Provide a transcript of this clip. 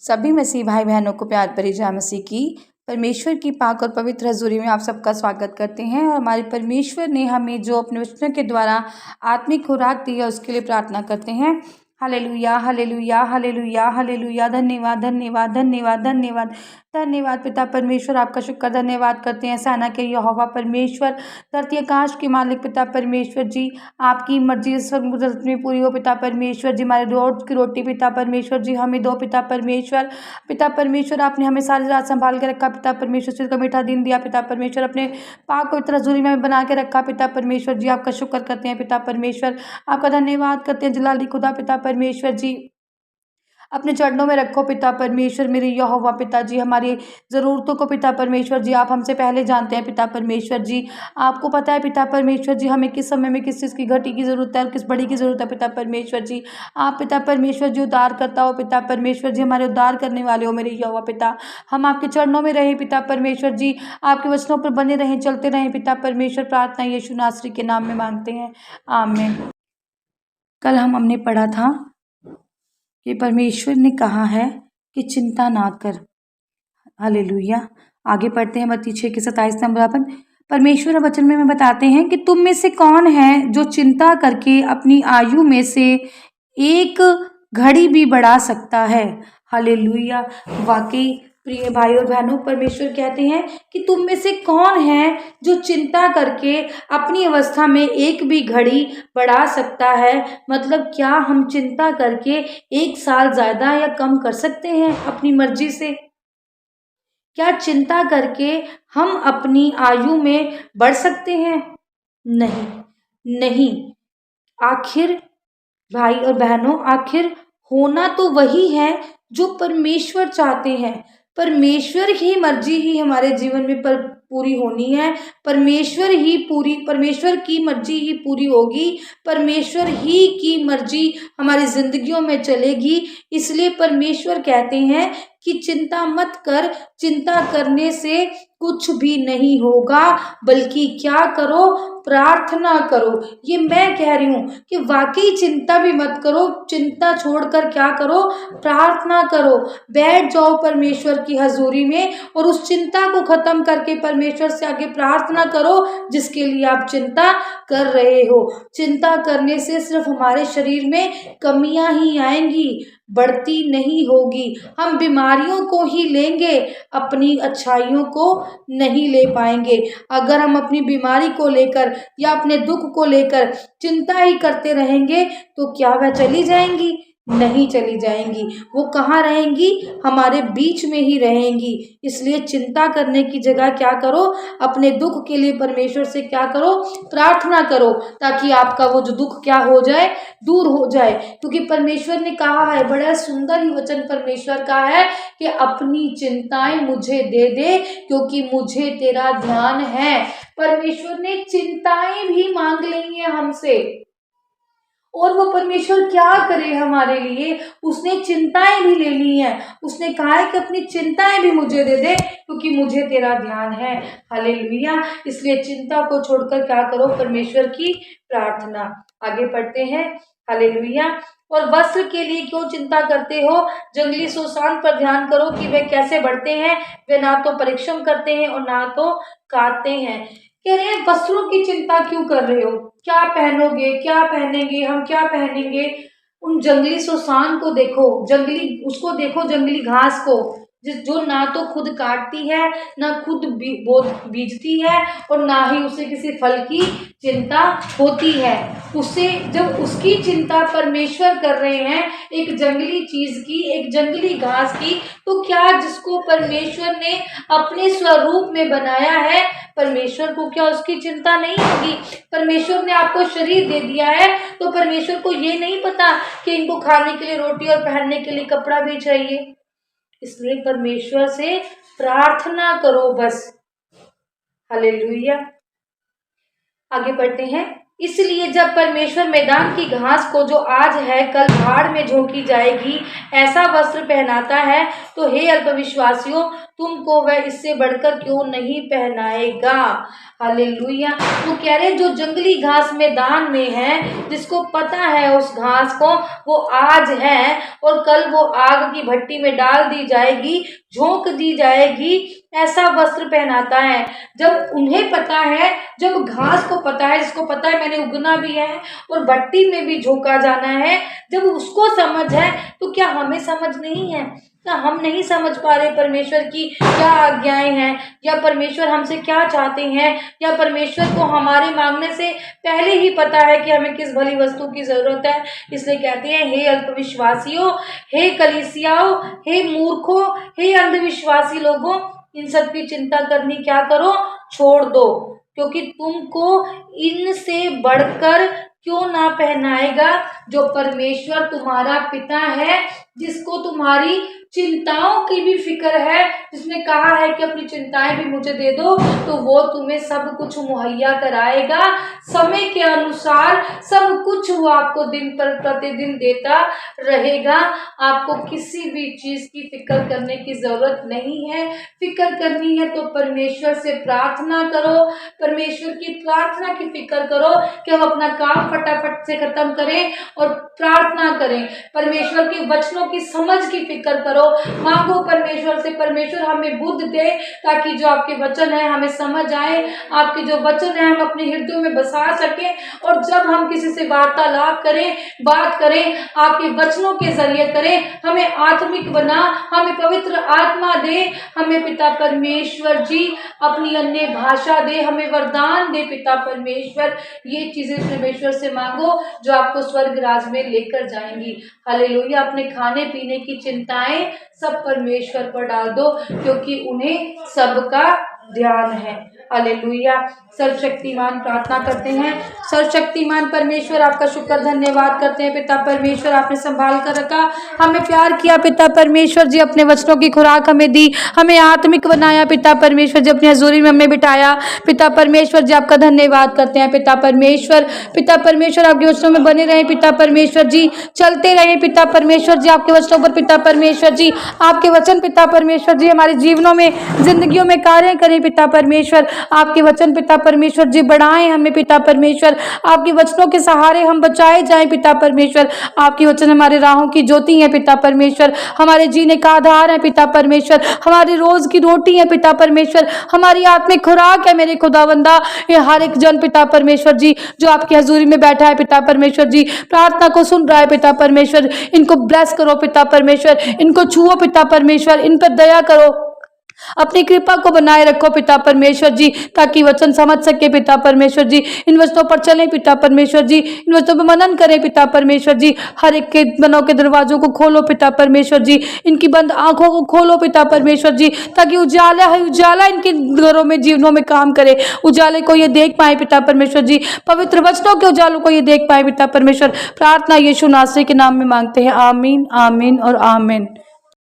सभी मसीह भाई बहनों को प्यार भरी जय मसीह की परमेश्वर की पाक और पवित्र हजूरी में आप सबका स्वागत करते हैं। और हमारे परमेश्वर ने हमें जो अपने वचनों के द्वारा आत्मिक खुराक दी है उसके लिए प्रार्थना करते हैं। Hallelujah hallelujah hallelujah hallelujah. धन्यवाद धन्यवाद धन्यवाद धन्यवाद धन्यवाद पिता परमेश्वर, आपका शुक्र धन्यवाद करते हैं। सेना के यहोवा परमेश्वर, धरती आकाश के मालिक पिता परमेश्वर जी, आपकी मर्जी इस वक्त में पूरी हो पिता परमेश्वर जी। हमारे रोज की रोटी पिता परमेश्वर जी हमें दो पिता परमेश्वर। पिता परमेश्वर आपने हमें सारी रात संभाल के रखा पिता परमेश्वर, सिर का मीठा दिन दिया पिता परमेश्वर, अपने पाक पवित्र हजूरी में हमें बना के रखा पिता परमेश्वर जी। आपका शुक्र करते हैं पिता परमेश्वर, आपका धन्यवाद करते हैं जलाली खुदा पिता परमेश्वर जी। अपने चरणों में रखो पिता परमेश्वर मेरे यहोवा पिताजी। हमारी ज़रूरतों को पिता परमेश्वर जी आप हमसे पहले जानते हैं पिता परमेश्वर जी। आपको पता है पिता परमेश्वर जी हमें किस समय में किस चीज़ की घटी की ज़रूरत है और किस बड़ी की ज़रूरत है पिता परमेश्वर जी। आप पिता परमेश्वर जी उद्धार करता हो पिता परमेश्वर जी, हमारे उद्धार करने वाले हो मेरे यहोवा पिता। हम आपके चरणों में रहें पिता परमेश्वर जी, आपके वचनों पर बने रहें, चलते रहें पिता परमेश्वर। प्रार्थना यीशु नासरी के नाम में मांगते हैं, आमीन। कल हमने पढ़ा था कि परमेश्वर ने कहा है कि चिंता ना कर। हालेलुया। आगे पढ़ते हैं मत्ती 6 के 27 नंबर पर परमेश्वर वचन में बताते हैं कि तुम में से कौन है जो चिंता करके अपनी आयु में से एक घड़ी भी बढ़ा सकता है। हालेलुया। वाकई प्रिय भाई और बहनों, परमेश्वर कहते हैं कि तुम में से कौन है जो चिंता करके अपनी अवस्था में एक भी घड़ी बढ़ा सकता है। मतलब क्या हम चिंता करके एक साल ज्यादा या कम कर सकते हैं अपनी मर्जी से? क्या चिंता करके हम अपनी आयु में बढ़ सकते हैं? नहीं नहीं। आखिर भाई और बहनों, आखिर होना तो वही है जो परमेश्वर चाहते हैं। परमेश्वर ही मर्जी ही हमारे जीवन में पूरी होनी है। परमेश्वर की मर्जी ही पूरी होगी। परमेश्वर ही की मर्जी हमारी जिंदगियों में चलेगी। इसलिए परमेश्वर कहते हैं कि चिंता मत कर, चिंता करने से कुछ भी नहीं होगा, बल्कि क्या करो, प्रार्थना करो। ये मैं कह रही हूँ कि वाकई चिंता भी मत करो, चिंता छोड़कर क्या करो, प्रार्थना करो। बैठ जाओ परमेश्वर की हजूरी में और उस चिंता को खत्म करके परमेश्वर से आगे प्रार्थना करो जिसके लिए आप चिंता कर रहे हो। चिंता करने से सिर्फ हमारे शरीर में कमियां ही आएंगी, बढ़ती नहीं होगी। हम बीमारियों को ही लेंगे, अपनी अच्छाइयों को नहीं ले पाएंगे। अगर हम अपनी बीमारी को लेकर या अपने दुख को लेकर चिंता ही करते रहेंगे तो क्या वह चली जाएंगी? नहीं चली जाएंगी। वो कहाँ रहेंगी? हमारे बीच में ही रहेंगी। इसलिए चिंता करने की जगह क्या करो, अपने दुख के लिए परमेश्वर से क्या करो, प्रार्थना करो, ताकि आपका वो जो दुख क्या हो जाए, दूर हो जाए। क्योंकि परमेश्वर ने कहा है, बड़ा सुंदर ही वचन परमेश्वर का है कि अपनी चिंताएं मुझे दे दे क्योंकि मुझे तेरा ध्यान है। परमेश्वर ने चिंताएं भी मांग ली हैं हमसे, और वो परमेश्वर क्या करे हमारे लिए, उसने चिंताएं भी ले ली हैं। उसने कहा है कि अपनी चिंताएं भी मुझे दे दे क्योंकि मुझे तेरा ध्यान है। हालेलुया। इसलिए चिंता को छोड़कर क्या करो, परमेश्वर की प्रार्थना। आगे पढ़ते हैं। हालेलुया। और वस्त्र के लिए क्यों चिंता करते हो, जंगली सुसान पर ध्यान करो कि वे कैसे बढ़ते हैं। वे ना तो परिश्रम करते हैं और ना तो काटते हैं। कह रहे हैं वस्त्रों की चिंता क्यों कर रहे हो, क्या पहनोगे, क्या पहनेंगे, हम क्या पहनेंगे। उन जंगली सुसान को देखो, उसको देखो, जंगली घास को, जो ना तो खुद काटती है, ना खुद बीजती है, और ना ही उसे किसी फल की चिंता होती है। उसे जब उसकी चिंता परमेश्वर कर रहे हैं, एक जंगली चीज की, एक जंगली घास की, तो क्या जिसको परमेश्वर ने अपने स्वरूप में बनाया है, परमेश्वर को क्या उसकी चिंता नहीं होगी। परमेश्वर ने आपको शरीर दे दिया है तो परमेश्वर को ये नहीं पता कि इनको खाने के लिए रोटी और पहनने के लिए कपड़ा भी चाहिए। इसलिए परमेश्वर से प्रार्थना करो बस। हालेलुया। आगे बढ़ते हैं। इसलिए जब परमेश्वर मैदान की घास को, जो आज है कल भाड़ में झोंकी जाएगी, ऐसा वस्त्र पहनाता है, तो हे अल्पविश्वासियों, तुमको वह इससे बढ़कर क्यों नहीं पहनाएगा। हालेलुया। वो कह रहे जो जंगली घास मैदान में है, जिसको पता है उस घास को वो आज है और कल वो आग की भट्टी में डाल दी जाएगी, झोंक दी जाएगी, ऐसा वस्त्र पहनाता है। जब उन्हें पता है, जब घास को पता है, जिसको पता है मैंने उगना भी है और भट्टी में भी झोंका जाना है, जब उसको समझ है, तो क्या हमें समझ नहीं है? क्या हम नहीं समझ पा रहे परमेश्वर की क्या आज्ञाएं हैं, या परमेश्वर हमसे क्या चाहते हैं, या परमेश्वर को हमारे मांगने से पहले ही पता है कि हमें किस भली वस्तु की जरूरत है। इसलिए कहते हैं हे अल्पविश्वासियों, हे कलीसियाओं, हे मूर्खों, हे अंधविश्वासी लोगों, इन सब की चिंता करनी क्या करो, छोड़ दो, क्योंकि तुमको इनसे बढ़कर क्यों ना पहनाएगा जो परमेश्वर तुम्हारा पिता है, जिसको तुम्हारी चिंताओं की भी फिक्र है, जिसने कहा है कि अपनी चिंताएं भी मुझे दे दो, तो वो तुम्हें सब कुछ मुहैया कराएगा। समय के अनुसार सब कुछ वो आपको दिन पर प्रतिदिन देता रहेगा। आपको किसी भी चीज की फिक्र करने की जरूरत नहीं है। फिक्र करनी है तो परमेश्वर से प्रार्थना करो, परमेश्वर की प्रार्थना की फिक्र करो कि हम अपना काम फटाफट से खत्म करें और प्रार्थना करें। परमेश्वर के वचनों की समझ की फिक्र करो, मांगो परमेश्वर से, परमेश्वर हमें बुद्धि दे ताकि जो आपके वचन है हमें समझ आए, आपके जो वचन है हम अपने हृदयों में बसा सके, और जब हम किसी से वार्तालाप करें, बात करें, आपके वचनों के जरिए करें। हमें आत्मिक बना, हमें पवित्र आत्मा दे, हमें पिता परमेश्वर जी अपनी अन्य भाषा दे, हमें वरदान दे पिता परमेश्वर। ये चीजें परमेश्वर से मांगो जो आपको स्वर्ग राज में लेकर जाएंगी। हालेलुया। अपने खाने पीने की चिंताएं सब परमेश्वर पर डाल दो, क्योंकि उन्हें सबका ध्यान है। हालेलुया। सर्वशक्तिमान प्रार्थना करते हैं। सर्वशक्तिमान परमेश्वर आपका शुक्र धन्यवाद करते हैं पिता परमेश्वर, आपने संभाल कर रखा, हमें प्यार किया पिता परमेश्वर जी, अपने वचनों की खुराक हमें दी, हमें आत्मिक बनाया पिता परमेश्वर जी, अपनी हजूरी में हमें बिठाया पिता परमेश्वर जी, आपका धन्यवाद करते हैं पिता परमेश्वर। पिता परमेश्वर आपके वचनों में बने रहे पिता परमेश्वर जी, चलते रहे पिता परमेश्वर जी आपके वचनों पर पिता परमेश्वर जी, आपके वचन पिता परमेश्वर जी हमारे जीवनों में, जिंदगियों में कार्य करें पिता परमेश्वर। आपके वचन पिता परमेश्वर जी बढ़ाएं हमें पिता परमेश्वर, आपके वचनों के सहारे हम बचाए जाएं पिता परमेश्वर। आपके वचन हमारे राहों की ज्योति है पिता परमेश्वर, हमारे जीने का आधार है पिता परमेश्वर, हमारी रोज की रोटी है पिता परमेश्वर, हमारी आत्मिक खुराक है मेरे खुदावंदा। ये हर एक जन पिता परमेश्वर जी जो आपकी हजूरी में बैठा है पिता परमेश्वर जी, प्रार्थना को सुन रहा है पिता परमेश्वर, इनको ब्लेस करो पिता परमेश्वर, इनको छुओ पिता परमेश्वर, इन पर दया करो, अपनी कृपा को बनाए रखो पिता परमेश्वर जी, ताकि वचन समझ सके पिता परमेश्वर जी, इन वचनों पर चलें पिता परमेश्वर जी, इन वचनों पर मनन करें पिता परमेश्वर जी। हर एक के मनों के दरवाजों को खोलो पिता परमेश्वर जी, इनकी बंद आंखों को खोलो पिता परमेश्वर जी, ताकि उजाला है उजाला इनके घरों में, जीवनों में काम करे, उजाले को ये देख पाए पिता परमेश्वर जी, पवित्र वचनों के उजालों को ये देख पाए पिता परमेश्वर। प्रार्थना यीशु नासरी के नाम में मांगते हैं, आमीन आमीन और आमीन।